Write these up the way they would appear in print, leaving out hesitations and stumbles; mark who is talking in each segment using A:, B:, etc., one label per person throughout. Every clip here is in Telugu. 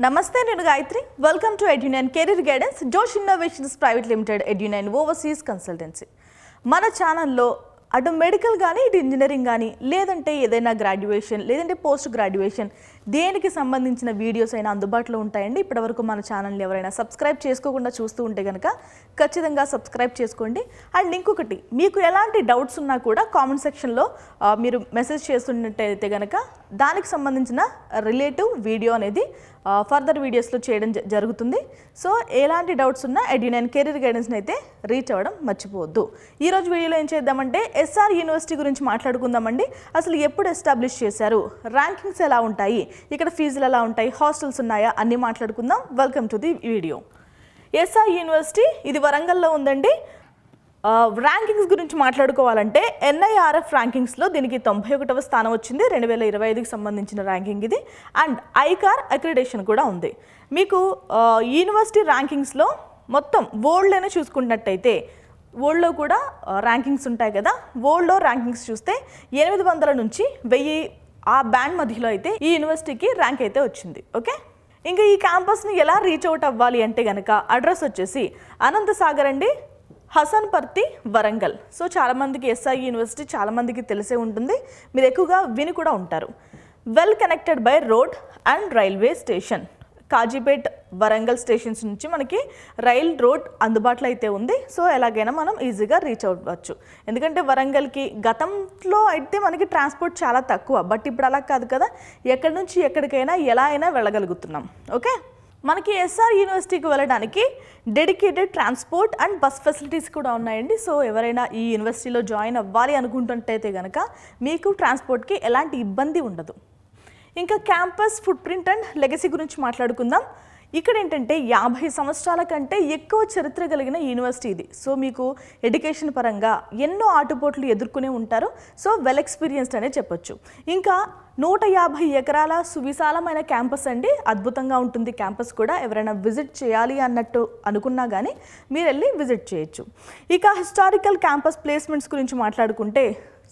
A: నమస్తే నేను Gayatri welcome to Edunine career guidance Josh innovations private limited Edunine overseas consultancy మన ఛానల్లో అటు మెడికల్ కానీ ఇటు ఇంజనీరింగ్ కానీ లేదంటే ఏదైనా గ్రాడ్యుయేషన్ లేదంటే పోస్ట్ గ్రాడ్యుయేషన్ దేనికి సంబంధించిన వీడియోస్ అయినా అందుబాటులో ఉంటాయండి. ఇప్పటివరకు మన ఛానల్ని ఎవరైనా సబ్స్క్రైబ్ చేసుకోకుండా చూస్తూ ఉంటే కనుక ఖచ్చితంగా సబ్స్క్రైబ్ చేసుకోండి. అండ్ ఇంకొకటి, మీకు ఎలాంటి డౌట్స్ ఉన్నా కూడా కామెంట్ సెక్షన్లో మీరు మెసేజ్ చేస్తున్నట్టయితే కనుక దానికి సంబంధించిన రిలేటివ్ వీడియో అనేది ఫర్దర్ వీడియోస్లో చేయడం జరుగుతుంది. సో ఎలాంటి డౌట్స్ ఉన్నా ఎడ్యునైన్ కెరీర్ గైడెన్స్ని అయితే రీచ్ అవ్వడం మర్చిపోవద్దు. ఈరోజు వీడియోలో ఏం చేద్దామంటే ఎస్ఆర్ యూనివర్సిటీ గురించి మాట్లాడుకుందామండి. అసలు ఎప్పుడు ఎస్టాబ్లిష్ చేశారు, ర్యాంకింగ్స్ ఎలా ఉంటాయి, ఇక్కడ ఫీజులు ఎలా ఉంటాయి, హాస్టల్స్ ఉన్నాయా అన్నీ మాట్లాడుకుందాం. Welcome to the video. SR university ఇది వరంగల్లో ఉందండి. ర్యాంకింగ్స్ గురించి మాట్లాడుకోవాలంటే ఎన్ఐఆర్ఎఫ్ ర్యాంకింగ్స్లో దీనికి 91వ స్థానం వచ్చింది. 2025కి సంబంధించిన ర్యాంకింగ్ ఇది. అండ్ ఐకార్ అక్రిడేషన్ కూడా ఉంది. మీకు యూనివర్సిటీ ర్యాంకింగ్స్లో మొత్తం వరల్డ్లోనే చూసుకున్నట్టయితే వరల్డ్లో కూడా ర్యాంకింగ్స్ ఉంటాయి కదా. వరల్డ్లో ర్యాంకింగ్స్ చూస్తే 800 నుంచి 1000 ఆ బ్యాండ్ మధ్యలో అయితే ఈ యూనివర్సిటీకి ర్యాంక్ అయితే వచ్చింది. ఓకే, ఇంకా ఈ క్యాంపస్ని ఎలా రీచ్ అవుట్ అవ్వాలి అంటే కనుక అడ్రస్ వచ్చేసి అనంతసాగర్ అండి, హసన్పర్తి, వరంగల్. సో చాలామందికి ఎస్ఐ యూనివర్సిటీ చాలామందికి తెలిసే ఉంటుంది, మీరు ఎక్కువగా విని కూడా ఉంటారు. Well connected by road and railway station. Kazipet Warangal stations నుంచి మనకి రైల్ రోడ్ అందుబాటులో అయితే ఉంది. సో ఎలాగైనా మనం ఈజీగా రీచ్ అవ్వచ్చు. ఎందుకంటే వరంగల్కి గతంలో అయితే మనకి ట్రాన్స్పోర్ట్ చాలా తక్కువ, బట్ ఇప్పుడు అలా కాదు కదా, ఎక్కడి నుంచి ఎక్కడికైనా ఎలా అయినా వెళ్ళగలుగుతున్నాం. ఓకే, మనకి ఎస్ఆర్ యూనివర్సిటీకి వెళ్ళడానికి dedicated transport and bus facilities కూడా ఉన్నాయండి. సో ఎవరైనా ఈ యూనివర్సిటీలో జాయిన్ అవ్వాలి అనుకుంటుంటైతే కనుక మీకు ట్రాన్స్పోర్ట్కి ఎలాంటి ఇబ్బంది ఉండదు. ఇంకా campus foot print and legacy గురించి మాట్లాడుకుందాం. ఇక్కడ ఏంటంటే 50 సంవత్సరాల కంటే ఎక్కువ చరిత్ర కలిగిన యూనివర్సిటీ ఇది. సో మీకు ఎడ్యుకేషన్ పరంగా ఎన్నో ఆటుపోట్లు ఎదుర్కొనే ఉంటారు. సో వెల్ ఎక్స్పీరియన్స్డ్ అనే చెప్పొచ్చు. ఇంకా 150 ఎకరాల సువిశాలమైన క్యాంపస్ అండి. అద్భుతంగా ఉంటుంది క్యాంపస్ కూడా. ఎవరైనా విజిట్ చేయాలి అన్నట్టు అనుకున్నా కానీ మీరు వెళ్ళి విజిట్ చేయొచ్చు. ఇక హిస్టారికల్ క్యాంపస్ ప్లేస్మెంట్స్ గురించి మాట్లాడుకుంటే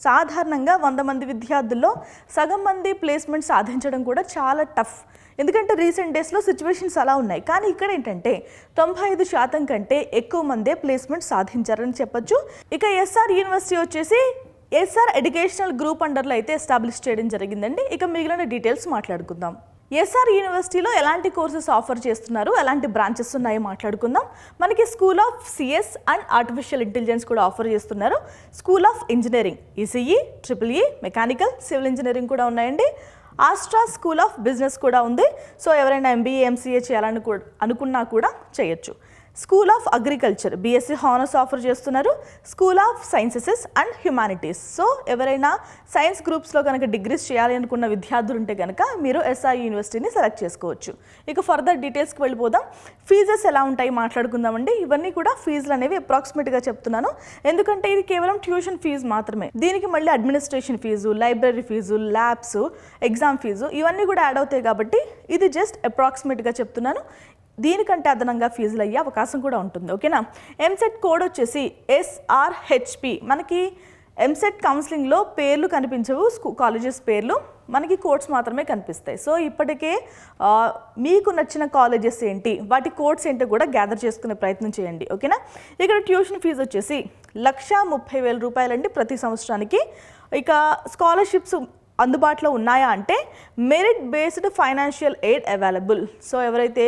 A: సాధారణంగా 100 మంది విద్యార్థుల్లో సగం మంది ప్లేస్మెంట్ సాధించడం కూడా చాలా టఫ్. ఎందుకంటే రీసెంట్ డేస్లో సిచ్యువేషన్స్ అలా ఉన్నాయి. కానీ ఇక్కడ ఏంటంటే 95% కంటే ఎక్కువ మందే ప్లేస్మెంట్ సాధించారని చెప్పొచ్చు. ఇక ఎస్ఆర్ యూనివర్సిటీ వచ్చేసి ఎస్ఆర్ ఎడ్యుకేషనల్ గ్రూప్ అండర్లో అయితే ఎస్టాబ్లిష్ చేయడం జరిగిందండి. ఇక మిగిలిన డీటెయిల్స్ మాట్లాడుకుందాం. ఎస్ఆర్ యూనివర్సిటీలో ఎలాంటి కోర్సెస్ ఆఫర్ చేస్తున్నారు, ఎలాంటి బ్రాంచెస్ ఉన్నాయో మాట్లాడుకుందాం. మనకి school of CS and artificial intelligence కూడా ఆఫర్ చేస్తున్నారు. School of engineering, ECE, triple E, mechanical, civil engineering కూడా ఉన్నాయండి. ఆస్ట్రా స్కూల్ ఆఫ్ బిజినెస్ కూడా ఉంది. సో ఎవరైనా ఎంబీఏ, ఎంసీఏ చేయాలని అనుకున్నా కూడా చేయొచ్చు. School of agriculture, BSc honours offer చేస్తున్నారు. School of sciences and humanities. So ఎవరైనా సైన్స్ గ్రూప్స్లో కనుక డిగ్రీస్ చేయాలి అనుకున్న విద్యార్థులు ఉంటే కనుక మీరు ఎస్ఆర్ యూనివర్సిటీని సెలెక్ట్ చేసుకోవచ్చు. ఇక ఫర్దర్ డీటెయిల్స్కి వెళ్ళిపోదాం. ఫీజెస్ ఎలా ఉంటాయి మాట్లాడుకుందామండి. ఇవన్నీ కూడా ఫీజులు అనేవి అప్రాక్సిమేట్గా చెప్తున్నాను, ఎందుకంటే ఇది కేవలం ట్యూషన్ ఫీజు మాత్రమే. దీనికి మళ్ళీ administration fees, library fees, labs, exam fees ఇవన్నీ కూడా యాడ్ అవుతాయి కాబట్టి ఇది జస్ట్ అప్రాక్సిమేట్గా చెప్తున్నాను. దీనికంటే అదనంగా ఫీజులు అయ్యే అవకాశం కూడా ఉంటుంది. ఓకేనా. ఎంసెట్ కోడ్ వచ్చేసి SRHP. మనకి ఎంసెట్ కౌన్సిలింగ్లో పేర్లు కనిపించవు, కాలేజెస్ పేర్లు, మనకి కోడ్స్ మాత్రమే కనిపిస్తాయి. సో ఇప్పటికే మీకు నచ్చిన కాలేజెస్ ఏంటి, వాటి కోడ్స్ ఏంటో కూడా గ్యాదర్ చేసుకునే ప్రయత్నం చేయండి. ఓకేనా. ఇక్కడ ట్యూషన్ ఫీజు వచ్చేసి 1,30,000 రూపాయలండి ప్రతి సంవత్సరానికి. ఇక స్కాలర్షిప్స్ అందుబాటులో ఉన్నాయా అంటే merit based financial aid available. So ఎవరైతే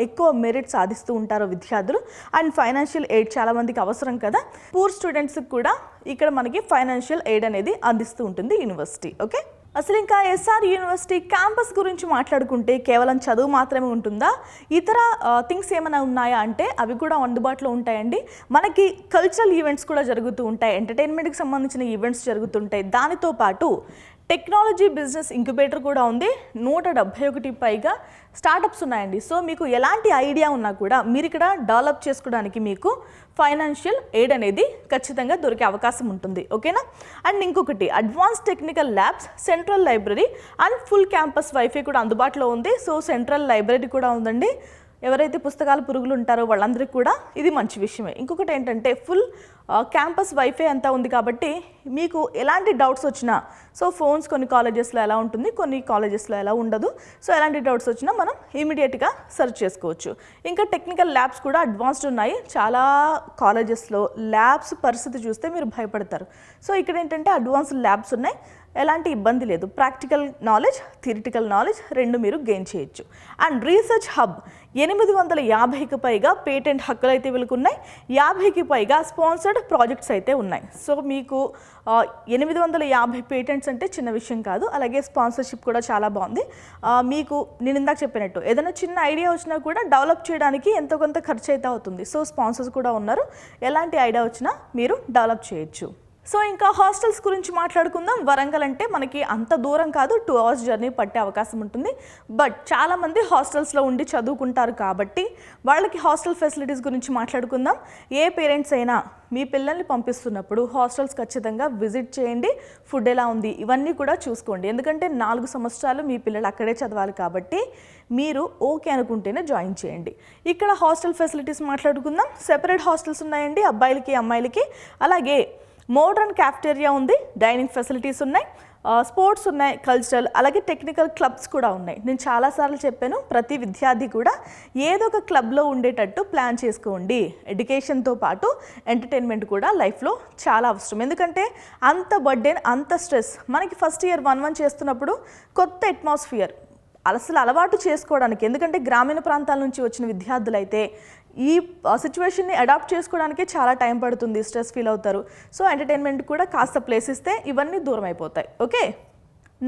A: ఎక్కువ మెరిట్ సాధిస్తూ ఉంటారో విద్యార్థులు, అండ్ ఫైనాన్షియల్ ఎయిడ్ చాలామందికి అవసరం కదా, పూర్ స్టూడెంట్స్కి కూడా ఇక్కడ మనకి ఫైనాన్షియల్ ఎయిడ్ అనేది అందిస్తూ ఉంటుంది యూనివర్సిటీ. ఓకే, అసలు ఇంకా ఎస్ఆర్ యూనివర్సిటీ క్యాంపస్ గురించి మాట్లాడుకుంటే కేవలం చదువు మాత్రమే ఉంటుందా, ఇతర థింగ్స్ ఏమైనా ఉన్నాయా అంటే అవి కూడా అందుబాటులో ఉంటాయండి. మనకి కల్చరల్ ఈవెంట్స్ కూడా జరుగుతూ ఉంటాయి, ఎంటర్టైన్మెంట్కి సంబంధించిన ఈవెంట్స్ జరుగుతుంటాయి. దానితో పాటు టెక్నాలజీ బిజినెస్ ఇంక్యుబేటర్ కూడా ఉంది. 171 పైగా స్టార్టప్స్ ఉన్నాయండి. సో మీకు ఎలాంటి ఐడియా ఉన్నా కూడా మీరు ఇక్కడ డెవలప్ చేసుకోవడానికి మీకు ఫైనాన్షియల్ ఎయిడ్ అనేది ఖచ్చితంగా దొరికే అవకాశం ఉంటుంది. ఓకేనా. అండ్ ఇంకొకటి, advance technical labs, central library and full campus wifi కూడా అందుబాటులో ఉంది. సో సెంట్రల్ లైబ్రరీ కూడా ఉందండి. ఎవరైతే పుస్తకాలు పురుగులు ఉంటారో వాళ్ళందరికీ కూడా ఇది మంచి విషయమే. ఇంకొకటి ఏంటంటే ఫుల్ క్యాంపస్ వైఫై అంతా ఉంది కాబట్టి మీకు ఎలాంటి డౌట్స్ వచ్చినా, సో ఫోన్స్ కొన్ని కాలేజెస్లో ఎలా ఉంటుంది, కొన్ని కాలేజెస్లో ఎలా ఉండదు. సో ఎలాంటి డౌట్స్ వచ్చినా మనం ఇమీడియట్గా సెర్చ్ చేసుకోవచ్చు. ఇంకా టెక్నికల్ ల్యాబ్స్ కూడా అడ్వాన్స్డ్ ఉన్నాయి. చాలా కాలేజెస్లో ల్యాబ్స్ పరిస్థితి చూస్తే మీరు భయపడతారు. సో ఇక్కడ ఏంటంటే అడ్వాన్స్డ్ ల్యాబ్స్ ఉన్నాయి, ఎలాంటి ఇబ్బంది లేదు. ప్రాక్టికల్ నాలెడ్జ్, థియరిటికల్ నాలెడ్జ్ రెండు మీరు గెయిన్ చేయొచ్చు. అండ్ రీసెర్చ్ హబ్ 850కి పైగా పేటెంట్ హక్కులు అయితే వీళ్ళకు ఉన్నాయి. 50కి పైగా స్పాన్సర్డ్ ప్రాజెక్ట్స్ అయితే ఉన్నాయి. సో మీకు 850 పేటెంట్స్ అంటే చిన్న విషయం కాదు. అలాగే స్పాన్సర్షిప్ కూడా చాలా బాగుంది. మీకు నేను ఇందాక చెప్పినట్టు ఏదైనా చిన్న ఐడియా వచ్చినా కూడా డెవలప్ చేయడానికి ఎంతో కొంత ఖర్చు అయితే అవుతుంది. సో స్పాన్సర్స్ కూడా ఉన్నారు, ఎలాంటి ఐడియా వచ్చినా మీరు డెవలప్ చేయొచ్చు. సో ఇంకా హాస్టల్స్ గురించి మాట్లాడుకుందాం. వరంగల్ అంటే మనకి అంత దూరం కాదు, 2 hours జర్నీ పట్టే అవకాశం ఉంటుంది. బట్ చాలామంది హాస్టల్స్లో ఉండి చదువుకుంటారు కాబట్టి వాళ్ళకి హాస్టల్ ఫెసిలిటీస్ గురించి మాట్లాడుకుందాం. ఏ పేరెంట్స్ అయినా మీ పిల్లల్ని పంపిస్తున్నప్పుడు హాస్టల్స్ ఖచ్చితంగా విజిట్ చేయండి. ఫుడ్ ఎలా ఉంది ఇవన్నీ కూడా చూసుకోండి. ఎందుకంటే 4 సంవత్సరాలు మీ పిల్లలు అక్కడే చదవాలి కాబట్టి మీరు ఓకే అనుకుంటేనే జాయిన్ చేయండి. ఇక్కడ హాస్టల్ ఫెసిలిటీస్ మాట్లాడుకుందాం. సెపరేట్ హాస్టల్స్ ఉన్నాయండి అబ్బాయిలకి అమ్మాయిలకి. అలాగే మోడర్న్ క్యాఫ్టేరియా ఉంది, డైనింగ్ ఫెసిలిటీస్ ఉన్నాయి, స్పోర్ట్స్ ఉన్నాయి, కల్చరల్ అలాగే టెక్నికల్ క్లబ్స్ కూడా ఉన్నాయి. నేను చాలాసార్లు చెప్పాను, ప్రతి విద్యార్థి కూడా ఏదో ఒక క్లబ్లో ఉండేటట్టు ప్లాన్ చేసుకోండి. ఎడ్యుకేషన్తో పాటు ఎంటర్టైన్మెంట్ కూడా లైఫ్లో చాలా అవసరం. ఎందుకంటే అంత బర్డెన్, అంత స్ట్రెస్ మనకి ఫస్ట్ ఇయర్ 1-1 చేస్తున్నప్పుడు కొత్త అట్మాస్ఫియర్ అసలు అలవాటు చేసుకోవడానికి. ఎందుకంటే గ్రామీణ ప్రాంతాల నుంచి వచ్చిన విద్యార్థులు అయితే ఈ సిచ్యువేషన్ని అడాప్ట్ చేసుకోవడానికి చాలా టైం పడుతుంది, స్ట్రెస్ ఫీల్ అవుతారు. సో ఎంటర్టైన్మెంట్ కూడా కాస్త ప్లేస్ ఇస్తే ఇవన్నీ దూరం అయిపోతాయి. ఓకే,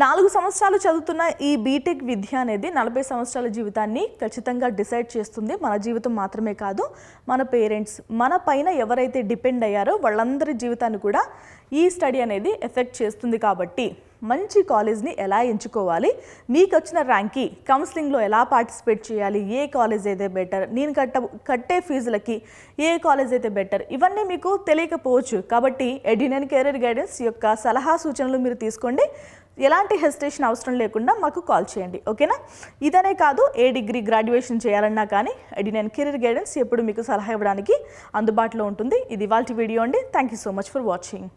A: 4 సంవత్సరాలు చదువుతున్న ఈ బీటెక్ విద్య అనేది 40 సంవత్సరాల జీవితాన్ని ఖచ్చితంగా డిసైడ్ చేస్తుంది. మన జీవితం మాత్రమే కాదు, మన పేరెంట్స్, మన పైన ఎవరైతే డిపెండ్ అయ్యారో వాళ్ళందరి జీవితాన్ని కూడా ఈ స్టడీ అనేది ఎఫెక్ట్ చేస్తుంది. కాబట్టి మంచి కాలేజ్ని ఎలా ఎంచుకోవాలి, మీకు వచ్చిన ర్యాంక్కి కౌన్సిలింగ్లో ఎలా పార్టిసిపేట్ చేయాలి, ఏ కాలేజ్ అయితే బెటర్, నేను కట్టే ఫీజులకి ఏ కాలేజ్ అయితే బెటర్, ఇవన్నీ మీకు తెలియకపోవచ్చు. కాబట్టి ఎడ్యునైన్ కెరీర్ గైడెన్స్ యొక్క సలహా సూచనలు మీరు తీసుకోండి. ఎలాంటి హెసిటేషన్ అవసరం లేకుండా మాకు కాల్ చేయండి. ఓకేనా? ఇదనే కాదు, ఏ డిగ్రీ గ్రాడ్యుయేషన్ చేయాలన్నా కానీ ఎడ్యునైన్ కెరీర్ గైడెన్స్ ఎప్పుడు మీకు సలహా ఇవ్వడానికి అందుబాటులో ఉంటుంది. ఇది ఇవాల్టి వీడియో అండి. Thank you so much for watching.